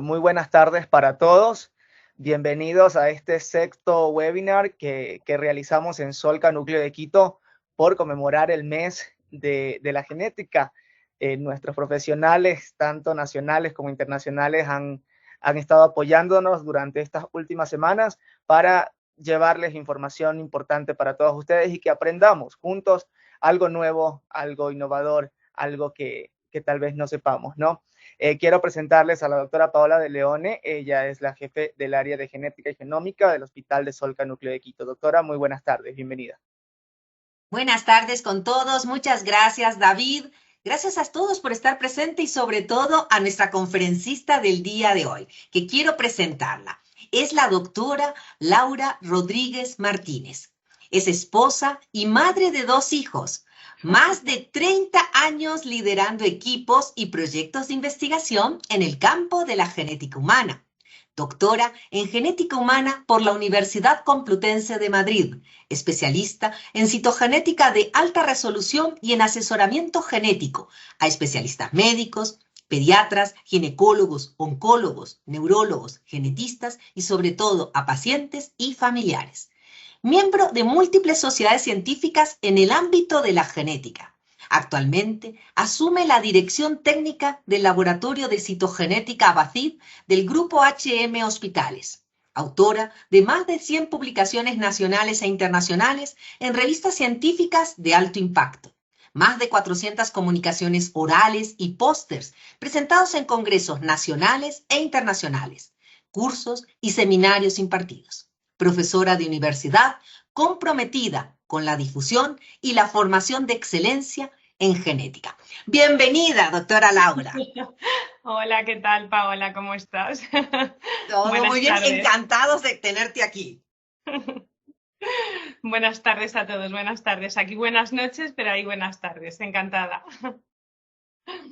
Muy buenas tardes para todos. Bienvenidos a este sexto webinar que realizamos en Solca Núcleo de Quito por conmemorar el mes de la genética. Nuestros profesionales, tanto nacionales como internacionales, han estado apoyándonos durante estas últimas semanas para llevarles información importante para todos ustedes y que aprendamos juntos algo nuevo, algo innovador, algo que tal vez no sepamos, ¿no? Quiero presentarles a la doctora Paola de Leone. Ella es la jefe del área de genética y genómica del Hospital de Solca Núcleo de Quito. Doctora, muy buenas tardes, bienvenida. Buenas tardes con todos. Muchas gracias, David. Gracias a todos por estar presente y sobre todo a nuestra conferencista del día de hoy, que quiero presentarla. Es la doctora Laura Rodríguez Martínez. Es esposa y madre de 2 hijos. Más de 30 años liderando equipos y proyectos de investigación en el campo de la genética humana. Doctora en genética humana por la Universidad Complutense de Madrid, especialista en citogenética de alta resolución y en asesoramiento genético a especialistas médicos, pediatras, ginecólogos, oncólogos, neurólogos, genetistas y sobre todo a pacientes y familiares. Miembro de múltiples sociedades científicas en el ámbito de la genética. Actualmente asume la dirección técnica del Laboratorio de Citogenética Abacid del Grupo HM Hospitales. Autora de más de 100 publicaciones nacionales e internacionales en revistas científicas de alto impacto. Más de 400 comunicaciones orales y pósters presentados en congresos nacionales e internacionales, cursos y seminarios impartidos. Profesora de universidad comprometida con la difusión y la formación de excelencia en genética. Bienvenida, doctora Laura. Hola, ¿qué tal, Paola? ¿Cómo estás? Todo muy bien, tardes. encantados de tenerte aquí. Buenas tardes a todos, buenas tardes. Aquí buenas noches, pero ahí buenas tardes, encantada.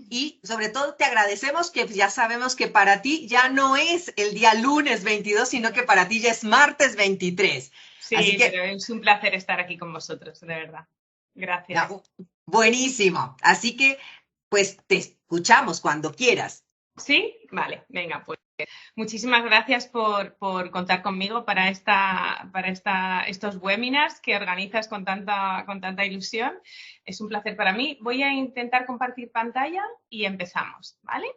Y sobre todo te agradecemos que ya sabemos que para ti ya no es el día lunes 22, sino que para ti ya es martes 23. Sí, Así que, pero es un placer estar aquí con vosotros, de verdad. Gracias. Buenísimo. Así que, pues te escuchamos cuando quieras. ¿Sí? Vale, venga, pues. Muchísimas gracias por contar conmigo para estos webinars que organizas con tanta ilusión. Es un placer para mí. Voy a intentar compartir pantalla y empezamos, ¿vale?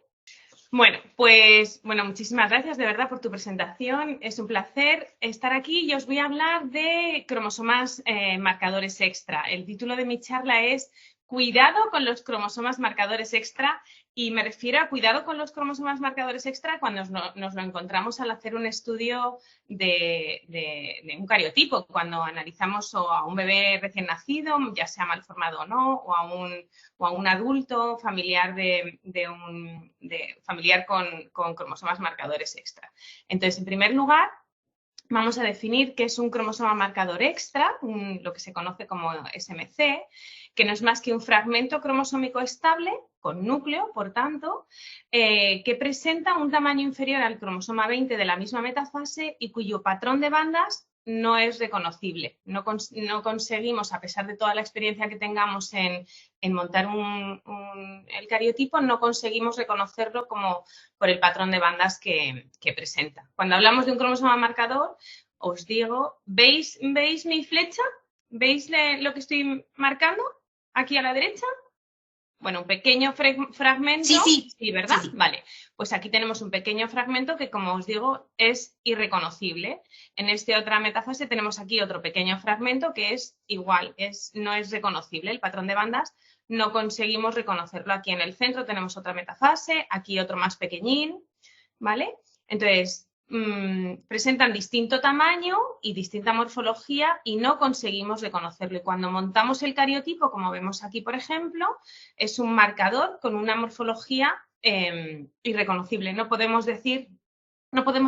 Bueno, pues muchísimas gracias de verdad por tu presentación. Es un placer estar aquí y os voy a hablar de cromosomas marcadores extra. El título de mi charla es Cuidado con los cromosomas marcadores extra, y me refiero a cuidado con los cromosomas marcadores extra cuando nos lo encontramos al hacer un estudio de un cariotipo, cuando analizamos o a un bebé recién nacido, ya sea malformado o no, o a un adulto familiar familiar con cromosomas marcadores extra. Entonces, en primer lugar, vamos a definir qué es un cromosoma marcador extra, lo que se conoce como SMC, que no es más que un fragmento cromosómico estable, con núcleo, por tanto, que presenta un tamaño inferior al cromosoma 20 de la misma metafase y cuyo patrón de bandas no es reconocible. No conseguimos, a pesar de toda la experiencia que tengamos en montar el cariotipo, no conseguimos reconocerlo como por el patrón de bandas que presenta. Cuando hablamos de un cromosoma marcador, os digo, ¿veis mi flecha? ¿Veis lo que estoy marcando aquí a la derecha? Bueno, un pequeño fragmento. Sí, ¿verdad? Sí. Vale, pues aquí tenemos un pequeño fragmento que, como os digo, es irreconocible. En esta otra metafase tenemos aquí otro pequeño fragmento que es igual, no es reconocible. El patrón de bandas no conseguimos reconocerlo. Aquí en el centro tenemos otra metafase, aquí otro más pequeñín, ¿vale? Entonces, presentan distinto tamaño y distinta morfología y no conseguimos reconocerlo. Y cuando montamos el cariotipo, como vemos aquí, por ejemplo, es un marcador con una morfología irreconocible. No podemos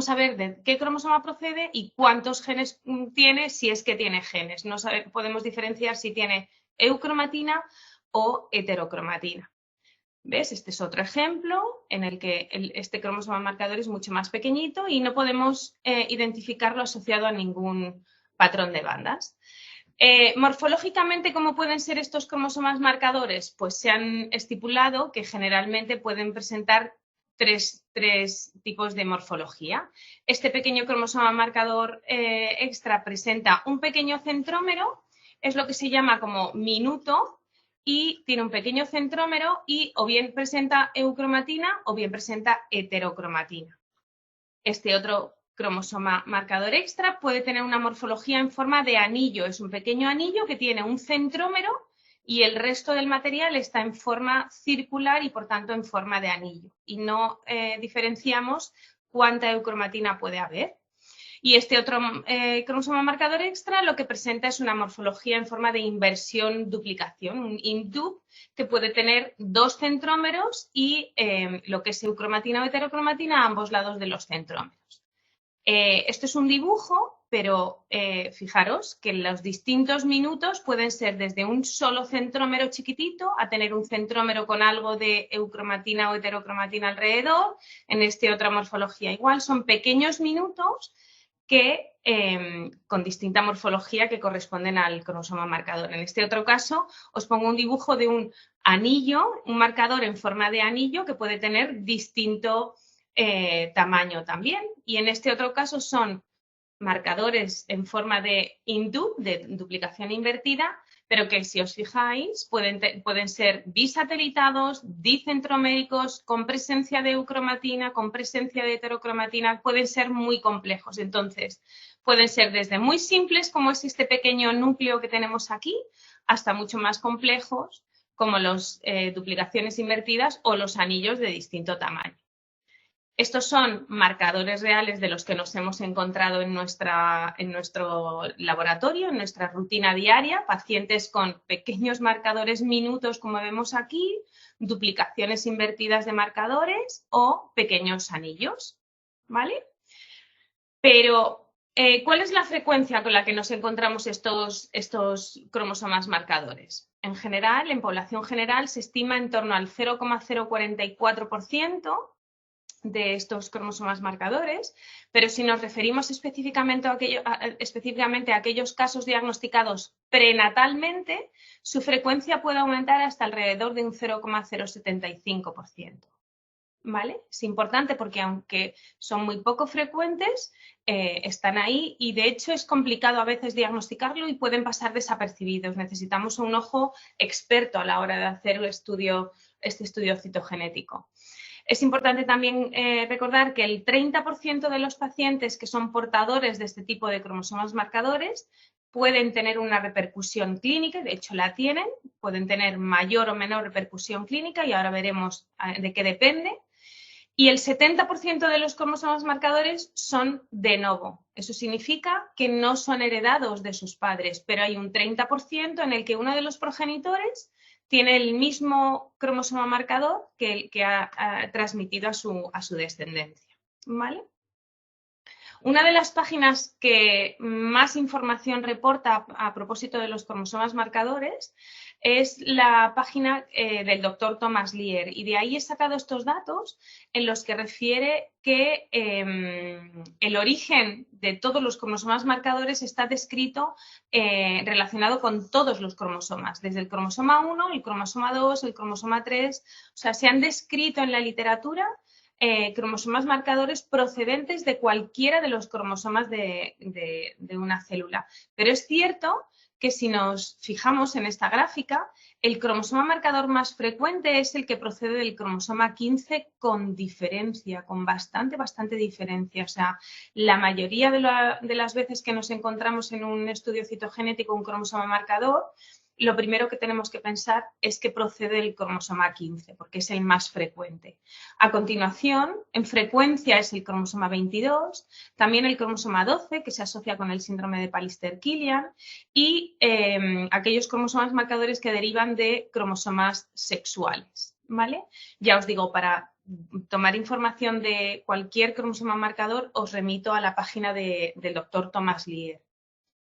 saber de qué cromosoma procede y cuántos genes tiene, si es que tiene genes. No podemos diferenciar si tiene eucromatina o heterocromatina. ¿Ves? Este es otro ejemplo en el que este cromosoma marcador es mucho más pequeñito y no podemos identificarlo asociado a ningún patrón de bandas. Morfológicamente, ¿cómo pueden ser estos cromosomas marcadores? Pues se han estipulado que generalmente pueden presentar tres tipos de morfología. Este pequeño cromosoma marcador extra presenta un pequeño centrómero, es lo que se llama como minuto, y tiene un pequeño centrómero y o bien presenta eucromatina o bien presenta heterocromatina. Este otro cromosoma marcador extra puede tener una morfología en forma de anillo. Es un pequeño anillo que tiene un centrómero y el resto del material está en forma circular y, por tanto, en forma de anillo. Y no diferenciamos cuánta eucromatina puede haber. Y este otro cromosoma marcador extra lo que presenta es una morfología en forma de inversión-duplicación, un indup, que puede tener dos centrómeros y lo que es eucromatina o heterocromatina a ambos lados de los centrómeros. Esto es un dibujo, pero fijaros que los distintos minutos pueden ser desde un solo centrómero chiquitito a tener un centrómero con algo de eucromatina o heterocromatina alrededor. En este otra morfología igual, son pequeños minutos que con distinta morfología que corresponden al cromosoma marcador. En este otro caso, os pongo un dibujo de un anillo, un marcador en forma de anillo que puede tener distinto tamaño también. Y en este otro caso son marcadores en forma de indup, de duplicación invertida, pero que si os fijáis pueden ser bisatelitados, dicentroméricos, con presencia de eucromatina, con presencia de heterocromatina, pueden ser muy complejos. Entonces, pueden ser desde muy simples, como es este pequeño núcleo que tenemos aquí, hasta mucho más complejos, como las duplicaciones invertidas o los anillos de distinto tamaño. Estos son marcadores reales de los que nos hemos encontrado en nuestro laboratorio, en nuestra rutina diaria, pacientes con pequeños marcadores minutos, como vemos aquí, duplicaciones invertidas de marcadores o pequeños anillos, ¿vale? Pero, ¿cuál es la frecuencia con la que nos encontramos estos cromosomas marcadores? En general, en población general, se estima en torno al 0,044% de estos cromosomas marcadores, pero si nos referimos específicamente a aquellos casos diagnosticados prenatalmente, su frecuencia puede aumentar hasta alrededor de un 0,075%. ¿Vale? Es importante porque aunque son muy poco frecuentes, están ahí y de hecho es complicado a veces diagnosticarlo y pueden pasar desapercibidos. Necesitamos un ojo experto a la hora de hacer este estudio citogenético. Es importante también recordar que el 30% de los pacientes que son portadores de este tipo de cromosomas marcadores pueden tener una repercusión clínica, de hecho la tienen, pueden tener mayor o menor repercusión clínica y ahora veremos de qué depende. Y el 70% de los cromosomas marcadores son de novo. Eso significa que no son heredados de sus padres, pero hay un 30% en el que uno de los progenitores tiene el mismo cromosoma marcador que el que ha transmitido a su descendencia. ¿Vale? Una de las páginas que más información reporta a propósito de los cromosomas marcadores es la página del doctor Thomas Leer y de ahí he sacado estos datos en los que refiere que el origen de todos los cromosomas marcadores está descrito relacionado con todos los cromosomas, desde el cromosoma 1, el cromosoma 2, el cromosoma 3, o sea, se han descrito en la literatura cromosomas marcadores procedentes de cualquiera de los cromosomas de una célula. Pero es cierto que si nos fijamos en esta gráfica, el cromosoma marcador más frecuente es el que procede del cromosoma 15 con diferencia, con bastante diferencia. O sea, la mayoría de las veces que nos encontramos en un estudio citogenético un cromosoma marcador, lo primero que tenemos que pensar es que procede del cromosoma 15, porque es el más frecuente. A continuación, en frecuencia es el cromosoma 22, también el cromosoma 12, que se asocia con el síndrome de Pallister-Killian, y aquellos cromosomas marcadores que derivan de cromosomas sexuales, ¿vale? Ya os digo, para tomar información de cualquier cromosoma marcador, os remito a la página del doctor Thomas Leer.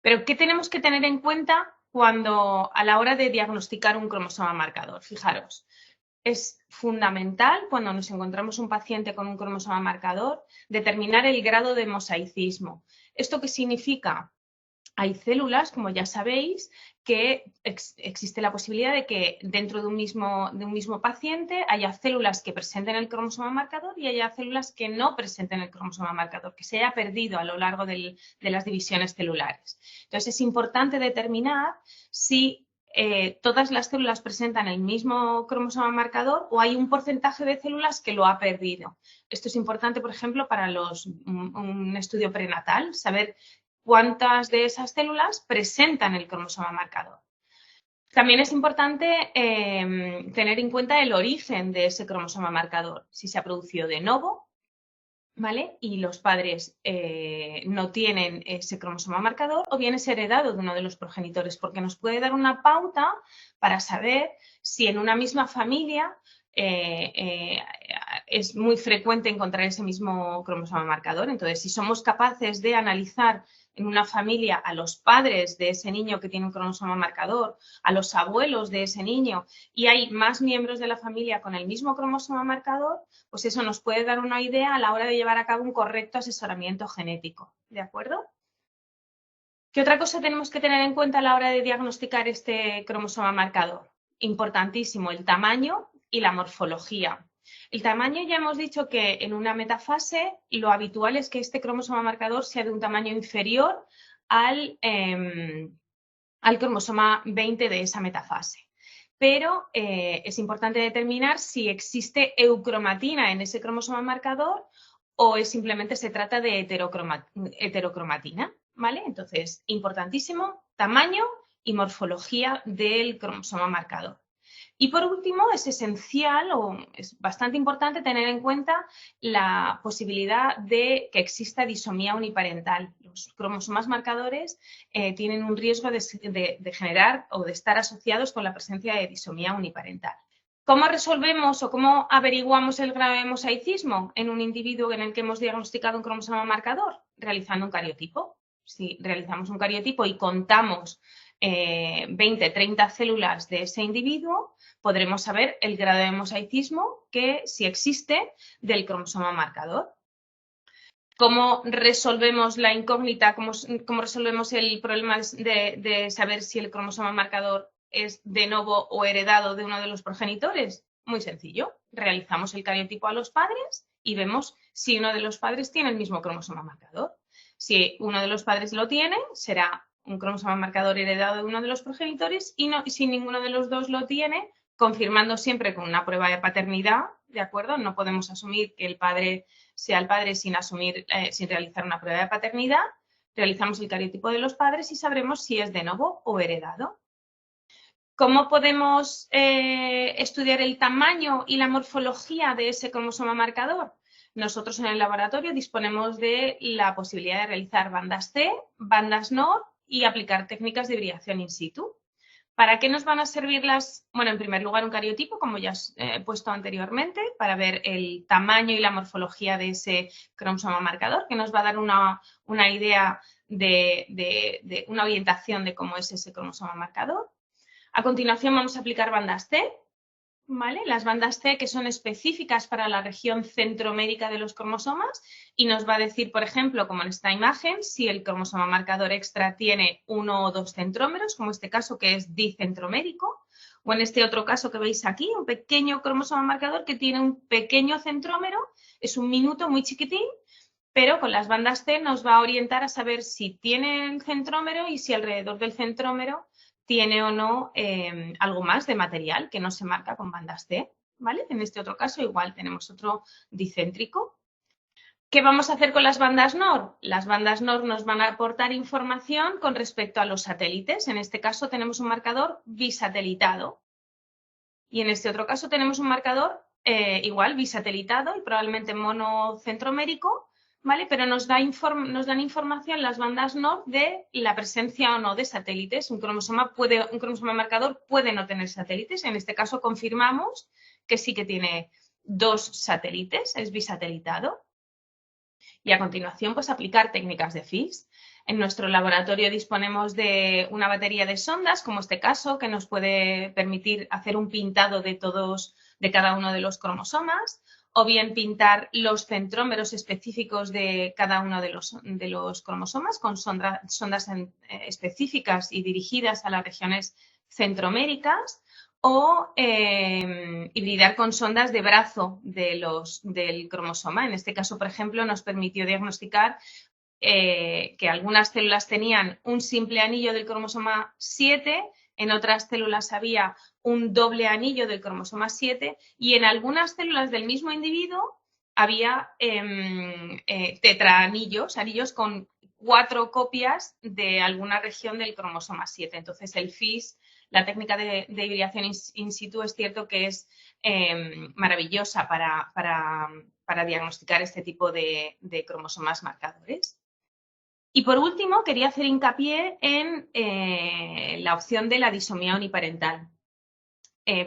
Pero, ¿qué tenemos que tener en cuenta a la hora de diagnosticar un cromosoma marcador? Fijaros, es fundamental cuando nos encontramos un paciente con un cromosoma marcador determinar el grado de mosaicismo. ¿Esto qué significa? Hay células, como ya sabéis, que existe la posibilidad de que dentro de un mismo paciente haya células que presenten el cromosoma marcador y haya células que no presenten el cromosoma marcador, que se haya perdido a lo largo de las divisiones celulares. Entonces, es importante determinar si todas las células presentan el mismo cromosoma marcador o hay un porcentaje de células que lo ha perdido. Esto es importante, por ejemplo, para un estudio prenatal, saber cuántas de esas células presentan el cromosoma marcador. También es importante tener en cuenta el origen de ese cromosoma marcador, si se ha producido de novo, ¿vale? Y los padres no tienen ese cromosoma marcador, o bien es heredado de uno de los progenitores, porque nos puede dar una pauta para saber si en una misma familia es muy frecuente encontrar ese mismo cromosoma marcador. Entonces, si somos capaces de analizar en una familia a los padres de ese niño que tiene un cromosoma marcador, a los abuelos de ese niño, y hay más miembros de la familia con el mismo cromosoma marcador, pues eso nos puede dar una idea a la hora de llevar a cabo un correcto asesoramiento genético. ¿De acuerdo? ¿Qué otra cosa tenemos que tener en cuenta a la hora de diagnosticar este cromosoma marcador? Importantísimo, el tamaño y la morfología. El tamaño, ya hemos dicho que en una metafase lo habitual es que este cromosoma marcador sea de un tamaño inferior al cromosoma 20 de esa metafase. Pero es importante determinar si existe eucromatina en ese cromosoma marcador o simplemente se trata de heterocromatina, ¿vale? Entonces, importantísimo, tamaño y morfología del cromosoma marcador. Y por último, es esencial o es bastante importante tener en cuenta la posibilidad de que exista disomía uniparental. Los cromosomas marcadores tienen un riesgo de generar o de estar asociados con la presencia de disomía uniparental. ¿Cómo resolvemos o cómo averiguamos el grado de mosaicismo en un individuo en el que hemos diagnosticado un cromosoma marcador? Realizando un cariotipo. Si realizamos un cariotipo y contamos 20, 30 células de ese individuo, podremos saber el grado de mosaicismo que, si existe, del cromosoma marcador. ¿Cómo resolvemos la incógnita? ¿Cómo resolvemos el problema de saber si el cromosoma marcador es de novo o heredado de uno de los progenitores? Muy sencillo. Realizamos el cariotipo a los padres y vemos si uno de los padres tiene el mismo cromosoma marcador. Si uno de los padres lo tiene, será un cromosoma marcador heredado de uno de los progenitores y si ninguno de los dos lo tiene, confirmando siempre con una prueba de paternidad, ¿de acuerdo? No podemos asumir que el padre sea el padre sin realizar una prueba de paternidad. Realizamos el cariotipo de los padres y sabremos si es de novo o heredado. ¿Cómo podemos estudiar el tamaño y la morfología de ese cromosoma marcador? Nosotros en el laboratorio disponemos de la posibilidad de realizar bandas C, bandas NOR y aplicar técnicas de hibridación in situ. ¿Para qué nos van a servir las? Bueno, en primer lugar un cariotipo, como ya he puesto anteriormente, para ver el tamaño y la morfología de ese cromosoma marcador, que nos va a dar una idea de una orientación de cómo es ese cromosoma marcador. A continuación vamos a aplicar bandas C, ¿vale? Las bandas C que son específicas para la región centromérica de los cromosomas y nos va a decir, por ejemplo, como en esta imagen, si el cromosoma marcador extra tiene 1 o 2 centrómeros, como este caso que es dicentromérico, o en este otro caso que veis aquí, un pequeño cromosoma marcador que tiene un pequeño centrómero, es un minuto muy chiquitín, pero con las bandas C nos va a orientar a saber si tiene el centrómero y si alrededor del centrómero tiene o no algo más de material que no se marca con bandas C, ¿vale? En este otro caso igual tenemos otro dicéntrico. ¿Qué vamos a hacer con las bandas NOR? Las bandas NOR nos van a aportar información con respecto a los satélites. En este caso tenemos un marcador bisatelitado. Y en este otro caso tenemos un marcador igual bisatelitado y probablemente monocentromérico, ¿vale? Pero nos dan información las bandas NOR de la presencia o no de satélites. Un cromosoma marcador puede no tener satélites. En este caso confirmamos que sí que tiene 2 satélites, es bisatelitado. Y a continuación, pues aplicar técnicas de FISH. En nuestro laboratorio disponemos de una batería de sondas, como este caso, que nos puede permitir hacer un pintado de cada uno de los cromosomas. o bien pintar los centrómeros específicos de cada uno de los cromosomas con sondas específicas y dirigidas a las regiones centroméricas, o hibridar con sondas de brazo del cromosoma. En este caso, por ejemplo, nos permitió diagnosticar que algunas células tenían un simple anillo del cromosoma 7, en otras células había un doble anillo del cromosoma 7 y en algunas células del mismo individuo había tetraanillos, anillos con 4 copias de alguna región del cromosoma 7. Entonces, el FIS, la técnica de hibridación in situ, es cierto que es maravillosa para diagnosticar este tipo de cromosomas marcadores. Y por último, quería hacer hincapié en la opción de la disomía uniparental.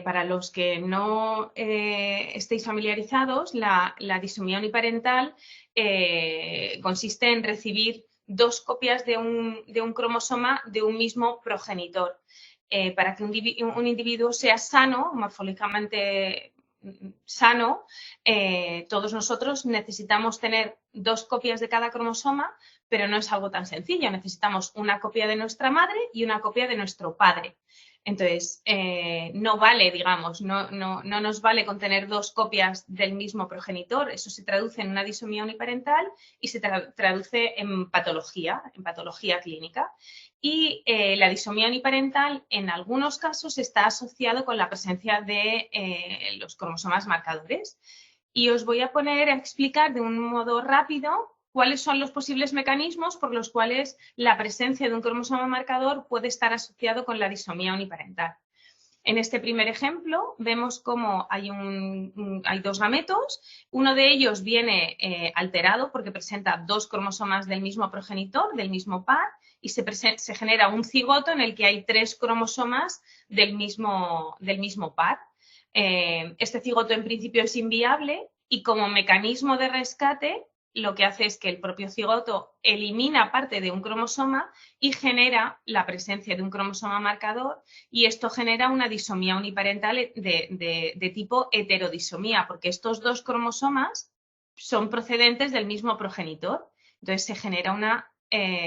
Para los que no estéis familiarizados, la disomía uniparental consiste en recibir 2 copias de un cromosoma de un mismo progenitor. Para que un individuo sea sano, morfológicamente sano, todos nosotros necesitamos tener 2 copias de cada cromosoma, pero no es algo tan sencillo. Necesitamos una copia de nuestra madre y una copia de nuestro padre. Entonces, no vale, digamos, no nos vale con tener 2 copias del mismo progenitor. Eso se traduce en una disomía uniparental y se traduce en patología clínica. Y la disomía uniparental, en algunos casos, está asociado con la presencia de los cromosomas marcadores. Y os voy a poner a explicar de un modo rápido cuáles son los posibles mecanismos por los cuales la presencia de un cromosoma marcador puede estar asociado con la disomía uniparental. En este primer ejemplo vemos cómo hay 2 gametos, uno de ellos viene alterado porque presenta 2 cromosomas del mismo progenitor, del mismo par, y se genera un cigoto en el que hay 3 cromosomas del mismo par. Este cigoto en principio es inviable y como mecanismo de rescate lo que hace es que el propio cigoto elimina parte de un cromosoma y genera la presencia de un cromosoma marcador, y esto genera una disomía uniparental de tipo heterodisomía, porque estos 2 cromosomas son procedentes del mismo progenitor. Entonces se genera una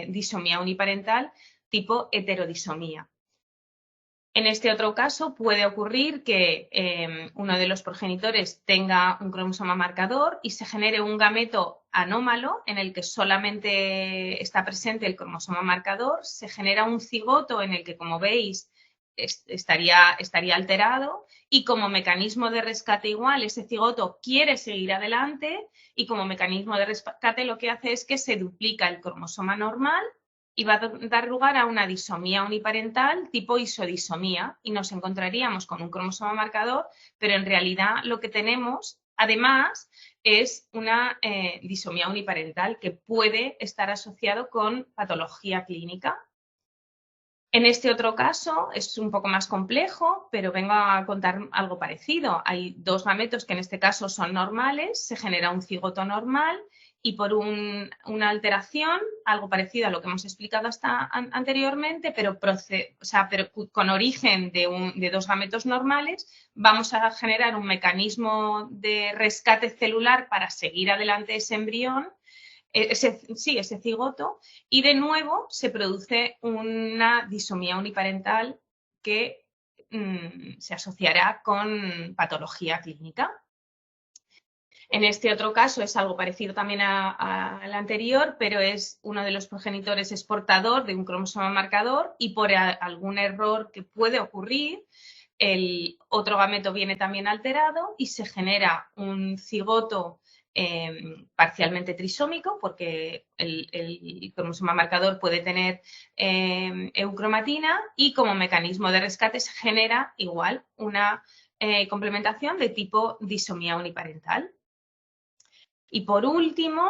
disomía uniparental tipo heterodisomía. En este otro caso puede ocurrir que uno de los progenitores tenga un cromosoma marcador y se genere un gameto anómalo en el que solamente está presente el cromosoma marcador. Se genera un cigoto en el que, como veis, estaría alterado, y como mecanismo de rescate igual ese cigoto quiere seguir adelante, y como mecanismo de rescate lo que hace es que se duplica el cromosoma normal y va a dar lugar a una disomía uniparental tipo isodisomía, y nos encontraríamos con un cromosoma marcador, pero en realidad lo que tenemos además es una disomía uniparental que puede estar asociado con patología clínica. En este otro caso es un poco más complejo, pero vengo a contar algo parecido. Hay 2 gametos que en este caso son normales, se genera un cigoto normal, y por una alteración, algo parecido a lo que hemos explicado hasta anteriormente, pero con origen de 2 gametos normales, vamos a generar un mecanismo de rescate celular para seguir adelante ese embrión, ese cigoto, y de nuevo se produce una disomía uniparental que se asociará con patología clínica. En este otro caso es algo parecido también al anterior, pero uno de los progenitores es portador de un cromosoma marcador, y por algún error que puede ocurrir, el otro gameto viene también alterado y se genera un cigoto parcialmente trisómico, porque el cromosoma marcador puede tener eucromatina, y como mecanismo de rescate se genera igual una complementación de tipo disomía uniparental. Y por último,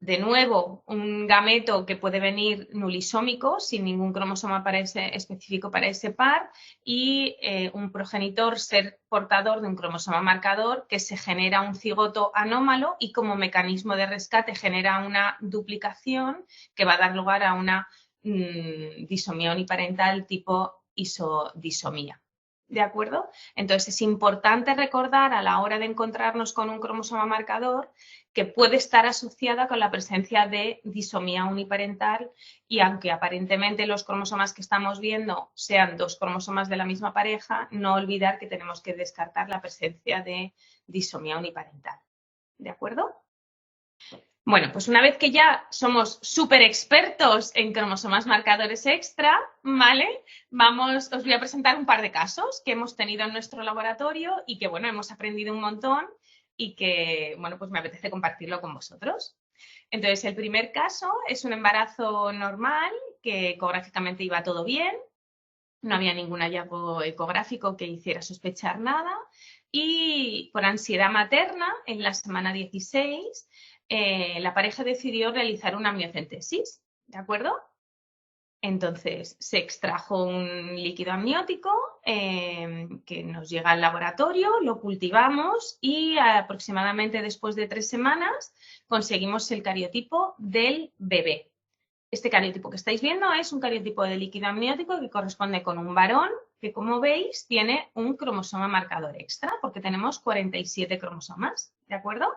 de nuevo, un gameto que puede venir nulisómico, sin ningún cromosoma específico para ese par, y un progenitor ser portador de un cromosoma marcador, que se genera un cigoto anómalo y como mecanismo de rescate genera una duplicación que va a dar lugar a una disomía uniparental tipo isodisomía. ¿De acuerdo? Entonces es importante recordar a la hora de encontrarnos con un cromosoma marcador que puede estar asociada con la presencia de disomía uniparental y aunque aparentemente los cromosomas que estamos viendo sean dos cromosomas de la misma pareja, no olvidar que tenemos que descartar la presencia de disomía uniparental. ¿De acuerdo? Bueno, pues una vez que ya somos súper expertos en cromosomas marcadores extra, ¿vale? Os voy a presentar un par de casos que hemos tenido en nuestro laboratorio y que, bueno, hemos aprendido un montón y que, bueno, pues me apetece compartirlo con vosotros. Entonces, el primer caso es un embarazo normal, que ecográficamente iba todo bien, no había ningún hallazgo ecográfico que hiciera sospechar nada y por ansiedad materna, en la semana 16, la pareja decidió realizar una amniocentesis, ¿de acuerdo? Entonces se extrajo un líquido amniótico que nos llega al laboratorio, lo cultivamos y aproximadamente después de 3 semanas conseguimos el cariotipo del bebé. Este cariotipo que estáis viendo es un cariotipo de líquido amniótico que corresponde con un varón que, como veis, tiene un cromosoma marcador extra porque tenemos 47 cromosomas, ¿de acuerdo?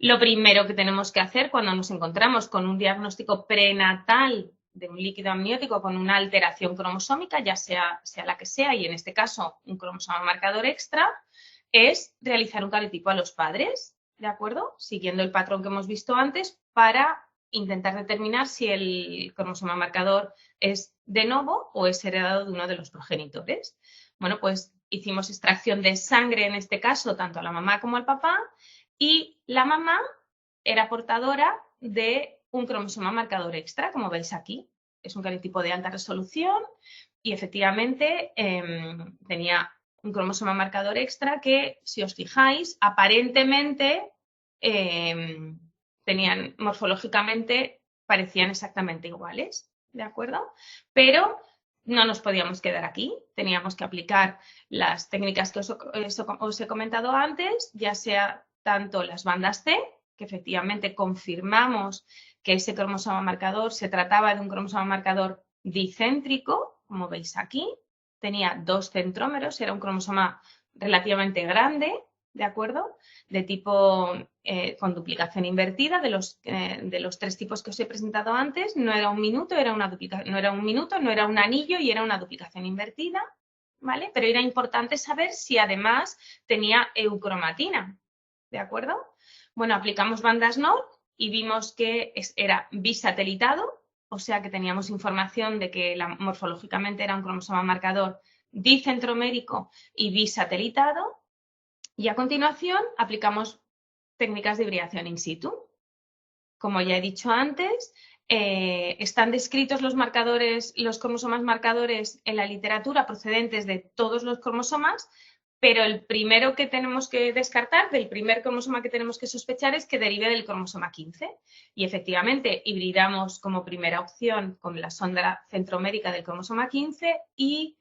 Lo primero que tenemos que hacer cuando nos encontramos con un diagnóstico prenatal de un líquido amniótico con una alteración cromosómica, ya sea la que sea, y en este caso un cromosoma marcador extra, es realizar un cariotipo a los padres, ¿de acuerdo? Siguiendo el patrón que hemos visto antes para intentar determinar si el cromosoma marcador es de novo o es heredado de uno de los progenitores. Bueno, pues hicimos extracción de sangre, en este caso, tanto a la mamá como al papá, y la mamá era portadora de un cromosoma marcador extra, como veis aquí. Es un cariotipo de alta resolución y efectivamente tenía un cromosoma marcador extra que, si os fijáis, aparentemente tenían morfológicamente, parecían exactamente iguales, ¿de acuerdo? Pero no nos podíamos quedar aquí, teníamos que aplicar las técnicas que os he comentado antes, ya sea tanto las bandas C, que efectivamente confirmamos que ese cromosoma marcador se trataba de un cromosoma marcador dicéntrico, como veis aquí, tenía 2 centrómeros, era un cromosoma relativamente grande, ¿de acuerdo? De tipo con duplicación invertida, de los 3 tipos que os he presentado antes, no era un minuto, no era un anillo y era una duplicación invertida, ¿vale? Pero era importante saber si además tenía eucromatina, ¿de acuerdo? Bueno, aplicamos bandas NOR y vimos que era bisatelitado, o sea que teníamos información de que morfológicamente era un cromosoma marcador dicentromérico y bisatelitado. Y a continuación aplicamos técnicas de hibridación in situ. Como ya he dicho antes, están descritos los cromosomas marcadores en la literatura procedentes de todos los cromosomas, pero el primero que tenemos que descartar, del primer cromosoma que tenemos que sospechar, es que derive del cromosoma 15. Y efectivamente hibridamos como primera opción con la sonda centromérica del cromosoma 15 y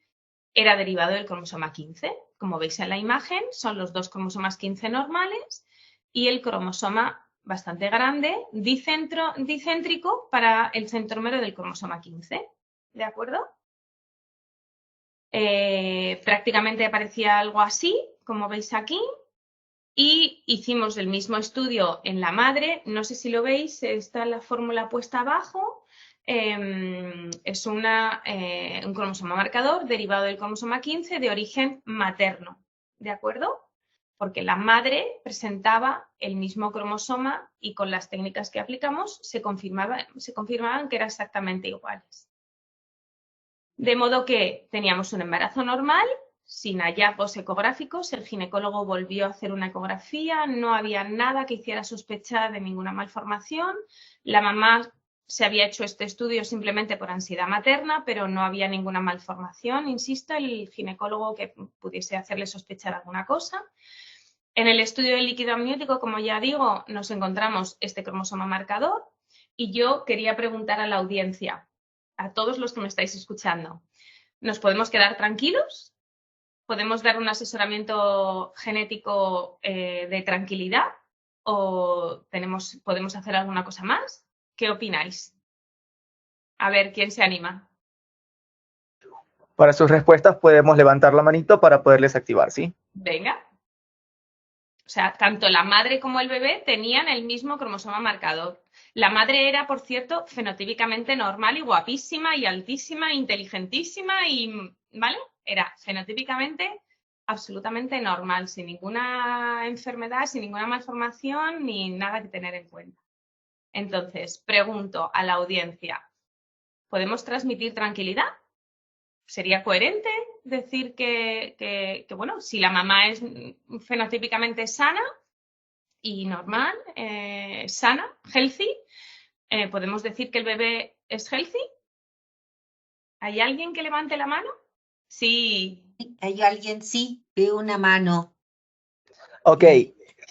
era derivado del cromosoma 15. Como veis en la imagen, son los 2 cromosomas 15 normales y el cromosoma bastante grande, dicéntrico para el centrómero del cromosoma 15. ¿De acuerdo? Prácticamente aparecía algo así, como veis aquí, y hicimos el mismo estudio en la madre. No sé si lo veis, está la fórmula puesta abajo. Es un cromosoma marcador derivado del cromosoma 15 de origen materno, ¿de acuerdo? Porque la madre presentaba el mismo cromosoma y con las técnicas que aplicamos se confirmaban que eran exactamente iguales. De modo que teníamos un embarazo normal, sin hallazgos ecográficos, el ginecólogo volvió a hacer una ecografía, no había nada que hiciera sospechar de ninguna malformación, la mamá se había hecho este estudio simplemente por ansiedad materna, pero no había ninguna malformación, insisto, el ginecólogo que pudiese hacerle sospechar alguna cosa. En el estudio del líquido amniótico, como ya digo, nos encontramos este cromosoma marcador y yo quería preguntar a la audiencia, a todos los que me estáis escuchando, ¿nos podemos quedar tranquilos? ¿Podemos dar un asesoramiento genético de tranquilidad? ¿O podemos hacer alguna cosa más? ¿Qué opináis? A ver, ¿quién se anima? Para sus respuestas podemos levantar la manito para poderles activar, ¿sí? Venga. O sea, tanto la madre como el bebé tenían el mismo cromosoma marcador. La madre era, por cierto, fenotípicamente normal y guapísima y altísima, inteligentísima y, ¿vale? Era fenotípicamente absolutamente normal, sin ninguna enfermedad, sin ninguna malformación ni nada que tener en cuenta. Entonces, pregunto a la audiencia, ¿podemos transmitir tranquilidad? ¿Sería coherente decir bueno, si la mamá es fenotípicamente sana y normal, sana, healthy, ¿podemos decir que el bebé es healthy? ¿Hay alguien que levante la mano? Sí. ¿Hay alguien? Sí, veo una mano. Ok,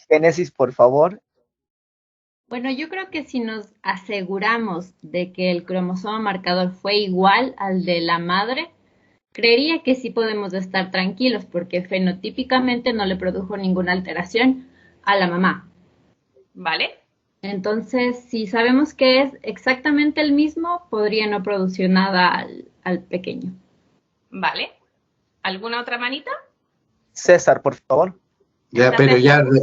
Génesis, por favor. Bueno, yo creo que si nos aseguramos de que el cromosoma marcador fue igual al de la madre, creería que sí podemos estar tranquilos porque fenotípicamente no le produjo ninguna alteración a la mamá. ¿Vale? Entonces, si sabemos que es exactamente el mismo, podría no producir nada al pequeño. ¿Vale? ¿Alguna otra manita? César, por favor. Ya, ¿Estás de pero ya acuerdo?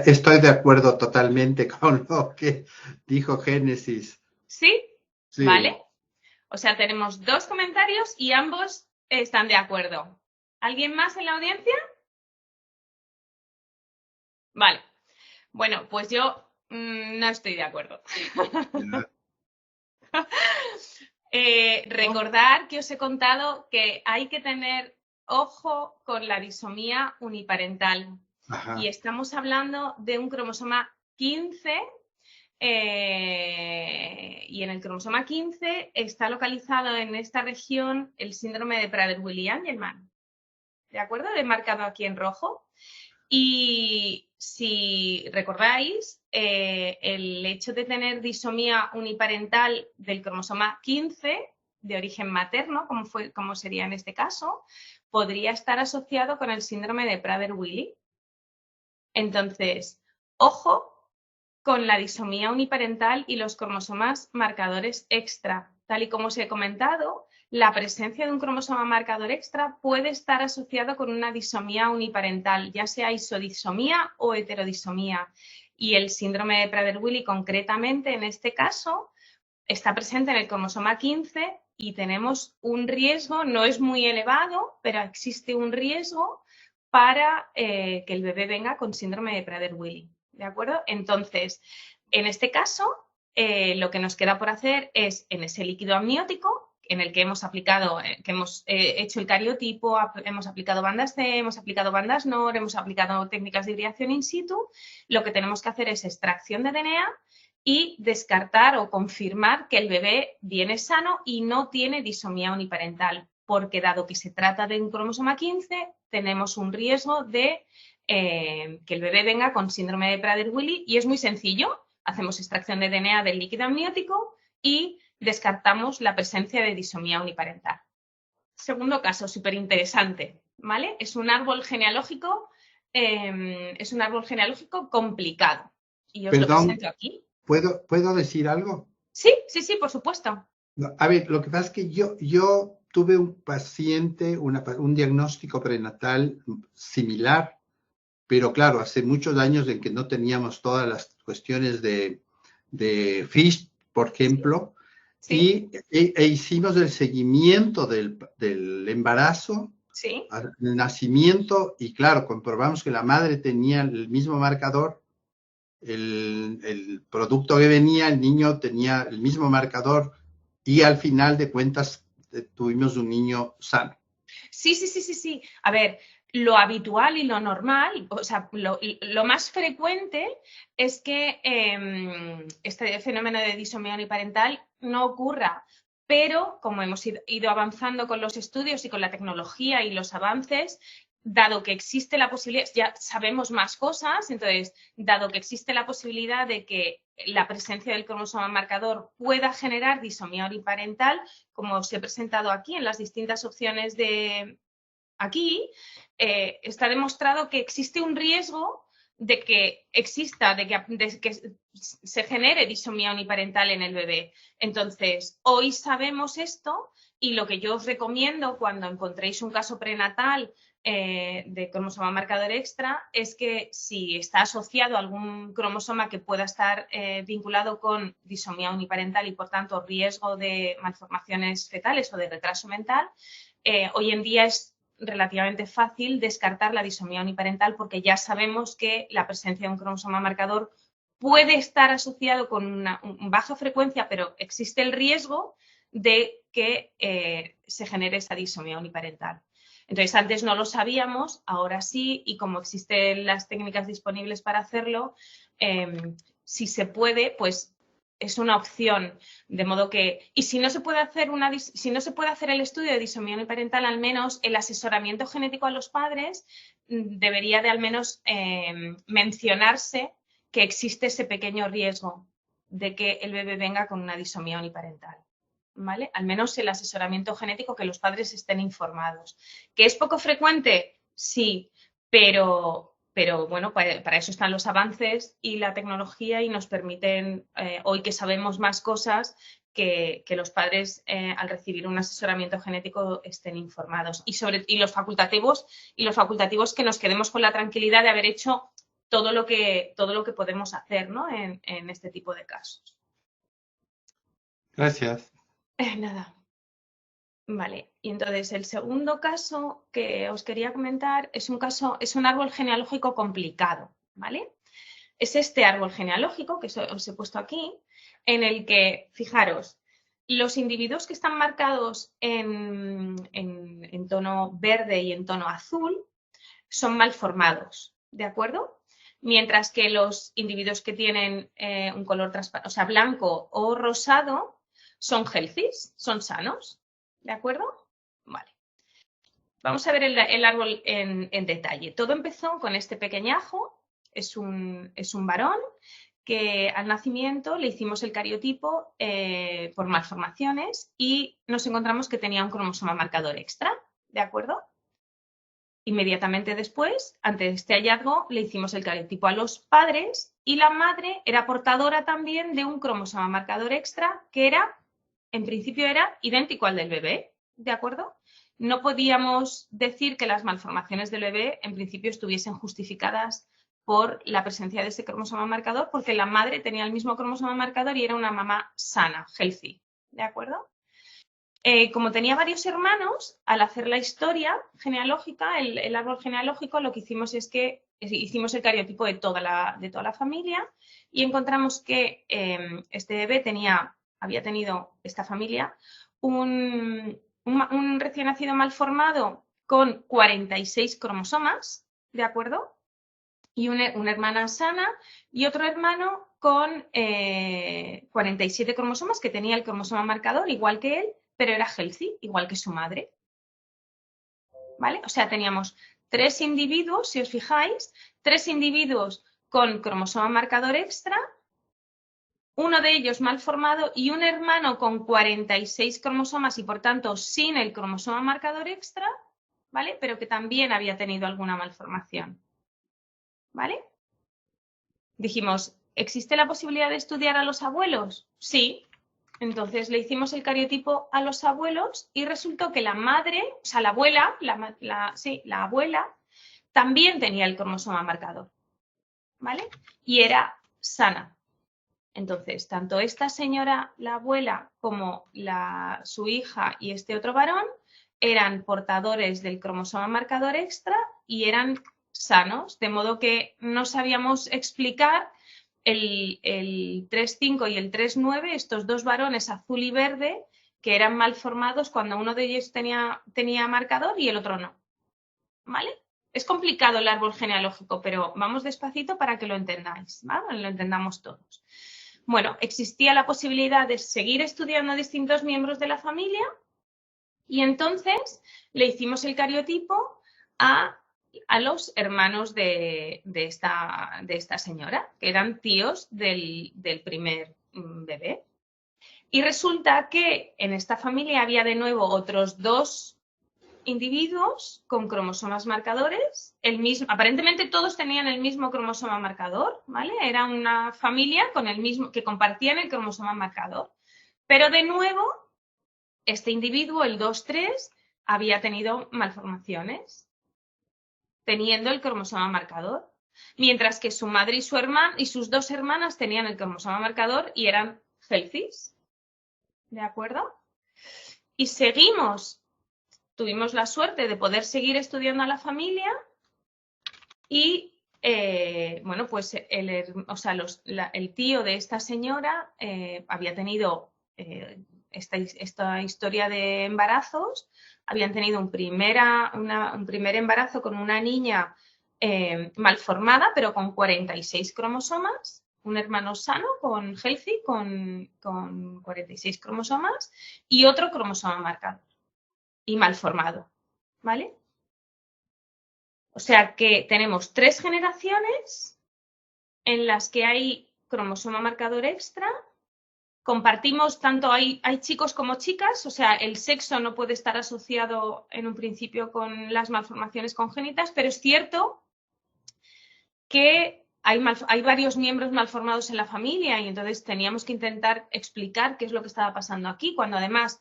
estoy de acuerdo totalmente con lo que dijo Génesis. ¿Sí? Sí. ¿Vale? O sea, tenemos dos comentarios y ambos están de acuerdo. ¿Alguien más en la audiencia? Vale. Bueno, pues yo no estoy de acuerdo. Recordar que os he contado que hay que tener ojo con la disomía uniparental. Ajá. Y estamos hablando de un cromosoma 15 y en el cromosoma 15 está localizado en esta región el síndrome de Prader-Willi-Angelman. ¿De acuerdo? He marcado aquí en rojo. Y si recordáis, el hecho de tener disomía uniparental del cromosoma 15 de origen materno, como sería en este caso, podría estar asociado con el síndrome de Prader-Willi. Entonces, ojo con la disomía uniparental y los cromosomas marcadores extra. Tal y como os he comentado, la presencia de un cromosoma marcador extra puede estar asociado con una disomía uniparental, ya sea isodisomía o heterodisomía. Y el síndrome de Prader-Willi, concretamente en este caso, está presente en el cromosoma 15 y tenemos un riesgo, no es muy elevado, pero existe un riesgo para que el bebé venga con síndrome de Prader-Willi. ¿De acuerdo? Entonces, en este caso, lo que nos queda por hacer es, en ese líquido amniótico, en el que hemos aplicado, que hemos hecho el cariotipo, hemos aplicado bandas C, hemos aplicado bandas NOR, hemos aplicado técnicas de hibridación in situ, lo que tenemos que hacer es extracción de DNA y descartar o confirmar que el bebé viene sano y no tiene disomía uniparental, porque dado que se trata de un cromosoma 15, tenemos un riesgo de que el bebé venga con síndrome de Prader-Willi y es muy sencillo. Hacemos extracción de DNA del líquido amniótico y descartamos la presencia de disomía uniparental. Segundo caso, súper interesante, ¿vale? Es un árbol genealógico complicado. Y os lo presento aquí. ¿Puedo decir algo? Sí, por supuesto. No, a ver, lo que pasa es que yo tuve un paciente, un diagnóstico prenatal similar, pero claro, hace muchos años en que no teníamos todas las cuestiones de FISH, por ejemplo, Sí. e hicimos el seguimiento del embarazo, Sí. al nacimiento, y claro, comprobamos que la madre tenía el mismo marcador, el producto que venía, el niño tenía el mismo marcador, y al final de cuentas tuvimos un niño sano. Sí. A ver, lo habitual y lo normal, o sea, lo más frecuente es que este fenómeno de disomía uniparental no ocurra, pero como hemos ido avanzando con los estudios y con la tecnología y los avances, dado que existe la posibilidad, ya sabemos más cosas, entonces, dado que existe la posibilidad de que la presencia del cromosoma marcador pueda generar disomía uniparental, como os he presentado aquí en las distintas opciones de aquí, está demostrado que existe un riesgo de que se genere disomía uniparental en el bebé. Entonces, hoy sabemos esto Y lo que yo os recomiendo cuando encontréis un caso prenatal de cromosoma marcador extra es que si está asociado a algún cromosoma que pueda estar vinculado con disomía uniparental y por tanto riesgo de malformaciones fetales o de retraso mental, hoy en día es relativamente fácil descartar la disomía uniparental porque ya sabemos que la presencia de un cromosoma marcador puede estar asociado con una baja frecuencia, pero existe el riesgo de que se genere esa disomía uniparental. Entonces, antes no lo sabíamos, ahora sí, y como existen las técnicas disponibles para hacerlo, si se puede, pues es una opción. De modo que, y si no se puede hacer el estudio de disomía uniparental, al menos el asesoramiento genético a los padres debería de al menos mencionarse que existe ese pequeño riesgo de que el bebé venga con una disomía uniparental. ¿Vale? Al menos el asesoramiento genético, que los padres estén informados. ¿Que es poco frecuente? Sí, pero bueno, para eso están los avances y la tecnología y nos permiten, hoy que sabemos más cosas, que los padres al recibir un asesoramiento genético estén informados. Y los facultativos que nos quedemos con la tranquilidad de haber hecho todo lo que podemos hacer, ¿no? en este tipo de casos. Gracias. Nada. Vale, y entonces el segundo caso que os quería comentar es un árbol genealógico complicado, ¿vale? Es este árbol genealógico que os he puesto aquí, en el que, fijaros, los individuos que están marcados en tono verde y en tono azul son malformados, ¿de acuerdo? Mientras que los individuos que tienen un color transparente, o sea, blanco o rosado, son healthy, son sanos, ¿de acuerdo? Vale. Vamos a ver el árbol en detalle. Todo empezó con este pequeñajo, es un varón que al nacimiento le hicimos el cariotipo por malformaciones y nos encontramos que tenía un cromosoma marcador extra, ¿de acuerdo? Inmediatamente después, ante este hallazgo, le hicimos el cariotipo a los padres y la madre era portadora también de un cromosoma marcador extra que era, en principio, era idéntico al del bebé, ¿de acuerdo? No podíamos decir que las malformaciones del bebé, en principio, estuviesen justificadas por la presencia de ese cromosoma marcador porque la madre tenía el mismo cromosoma marcador y era una mamá sana, healthy, ¿de acuerdo? Como tenía varios hermanos, al hacer la historia genealógica, el árbol genealógico, lo que hicimos es que hicimos el cariotipo de toda la familia y encontramos que este bebé había tenido, esta familia, un recién nacido malformado con 46 cromosomas, ¿de acuerdo? Y una hermana sana y otro hermano con 47 cromosomas que tenía el cromosoma marcador, igual que él, pero era healthy, igual que su madre. ¿Vale? O sea, teníamos 3 individuos, si os fijáis, 3 individuos con cromosoma marcador extra, uno de ellos mal formado y un hermano con 46 cromosomas y por tanto sin el cromosoma marcador extra, ¿vale? Pero que también había tenido alguna malformación. ¿Vale? Dijimos, ¿existe la posibilidad de estudiar a los abuelos? Sí. Entonces le hicimos el cariotipo a los abuelos y resultó que la madre, o sea, la abuela, la abuela, también tenía el cromosoma marcador, ¿vale? Y era sana. Entonces, tanto esta señora, la abuela, como su hija y este otro varón eran portadores del cromosoma marcador extra y eran sanos, de modo que no sabíamos explicar el 3,5 y el 3,9, estos dos varones azul y verde, que eran malformados cuando uno de ellos tenía marcador y el otro no. ¿Vale? Es complicado el árbol genealógico, pero vamos despacito para que lo entendáis, ¿vale? Lo entendamos todos. Bueno, existía la posibilidad de seguir estudiando a distintos miembros de la familia y entonces le hicimos el cariotipo a los hermanos de esta señora, que eran tíos del primer bebé. Y resulta que en esta familia había de nuevo otros 2 individuos con cromosomas marcadores, aparentemente todos tenían el mismo cromosoma marcador, ¿vale? Era una familia que compartían el cromosoma marcador. Pero de nuevo, este individuo, el 2-3, había tenido malformaciones, teniendo el cromosoma marcador, mientras que su madre y su hermana y sus 2 hermanas tenían el cromosoma marcador y eran healthies. ¿De acuerdo? Y seguimos. Tuvimos la suerte de poder seguir estudiando a la familia y, bueno, pues el tío de esta señora había tenido esta historia de embarazos, habían tenido un primer embarazo con una niña malformada, pero con 46 cromosomas, un hermano sano, con healthy, con 46 cromosomas, y otro cromosoma marcado y malformado, ¿vale? O sea que tenemos 3 generaciones en las que hay cromosoma marcador extra. Compartimos tanto, hay chicos como chicas, o sea, el sexo no puede estar asociado en un principio con las malformaciones congénitas, pero es cierto que hay varios miembros malformados en la familia y entonces teníamos que intentar explicar qué es lo que estaba pasando aquí, cuando además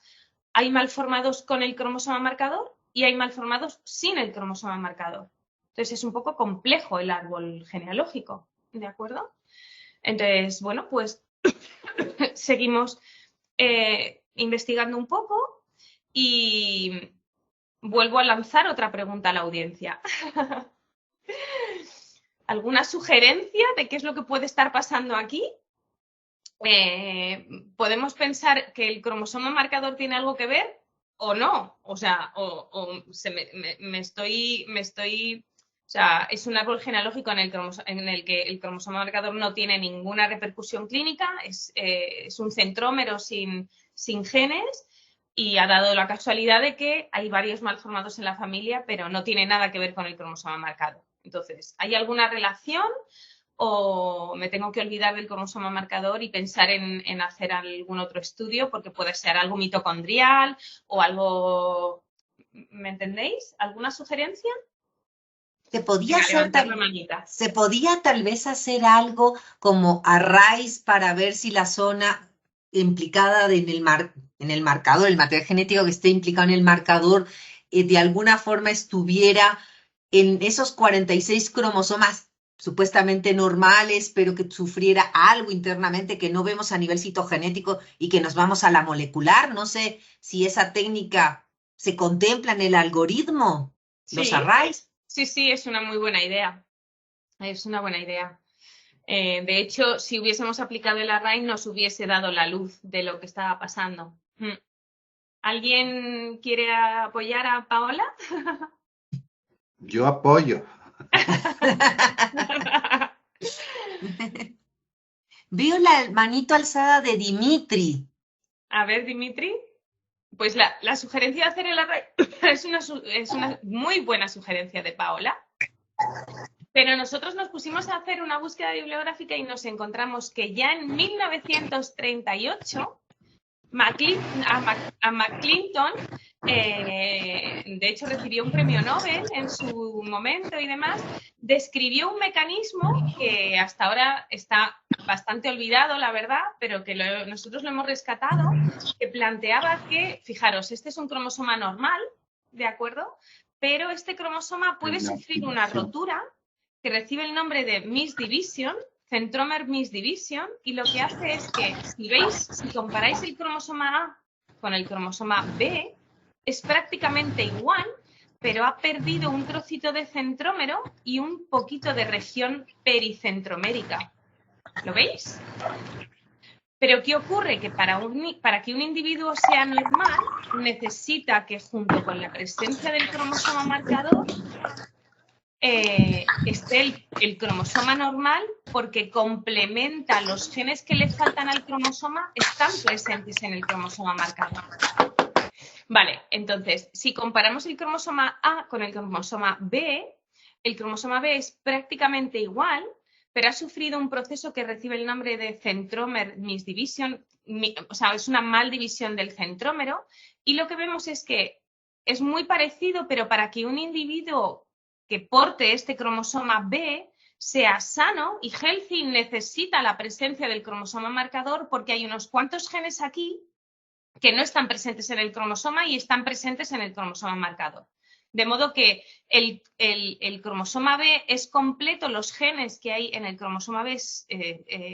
hay malformados con el cromosoma marcador y hay malformados sin el cromosoma marcador. Entonces es un poco complejo el árbol genealógico, ¿de acuerdo? Entonces, bueno, pues seguimos investigando un poco y vuelvo a lanzar otra pregunta a la audiencia. ¿Alguna sugerencia de qué es lo que puede estar pasando aquí? ¿Podemos pensar que el cromosoma marcador tiene algo que ver o no? O sea, o sea, es un árbol genealógico en el que el cromosoma marcador no tiene ninguna repercusión clínica, es un centrómero sin genes y ha dado la casualidad de que hay varios malformados en la familia, pero no tiene nada que ver con el cromosoma marcador. Entonces, ¿hay alguna relación o me tengo que olvidar del cromosoma marcador y pensar en hacer algún otro estudio porque puede ser algo mitocondrial o algo... ¿Me entendéis? ¿Alguna sugerencia? Se podía tal vez hacer algo como arrays para ver si la zona implicada en el marcador, el material genético que esté implicado en el marcador, de alguna forma estuviera en esos 46 cromosomas supuestamente normales, pero que sufriera algo internamente que no vemos a nivel citogenético y que nos vamos a la molecular. No sé si esa técnica se contempla en el algoritmo, los arrays. Sí, es una muy buena idea. Es una buena idea. De hecho, si hubiésemos aplicado el array, nos hubiese dado la luz de lo que estaba pasando. ¿Alguien quiere apoyar a Paola? Yo apoyo. Veo la manito alzada de Dimitri. A ver, Dimitri. Pues la sugerencia de hacer el array es una muy buena sugerencia de Paola. Pero nosotros nos pusimos a hacer una búsqueda bibliográfica y nos encontramos que ya en 1938 a McClinton, de hecho recibió un premio Nobel en su momento y demás, describió un mecanismo que hasta ahora está bastante olvidado, la verdad, pero que nosotros lo hemos rescatado, que planteaba que, fijaros, este es un cromosoma normal, ¿de acuerdo? Pero este cromosoma puede sufrir una rotura que recibe el nombre de misdivision, centromer misdivision, y lo que hace es que, si comparáis el cromosoma A con el cromosoma B, es prácticamente igual, pero ha perdido un trocito de centrómero y un poquito de región pericentromérica. ¿Lo veis? Pero ¿qué ocurre? Que para que un individuo sea normal, necesita que junto con la presencia del cromosoma marcador esté el cromosoma normal, porque complementa los genes que le faltan al cromosoma, están presentes en el cromosoma marcador. Vale, entonces, si comparamos el cromosoma A con el cromosoma B, el cromosoma B es prácticamente igual, pero ha sufrido un proceso que recibe el nombre de centromer misdivision, o sea, es una maldivisión del centrómero, y lo que vemos es que es muy parecido, pero para que un individuo que porte este cromosoma B sea sano y healthy, necesita la presencia del cromosoma marcador, porque hay unos cuantos genes aquí que no están presentes en el cromosoma y están presentes en el cromosoma marcador. De modo que el cromosoma B es completo, los genes que hay en el cromosoma B,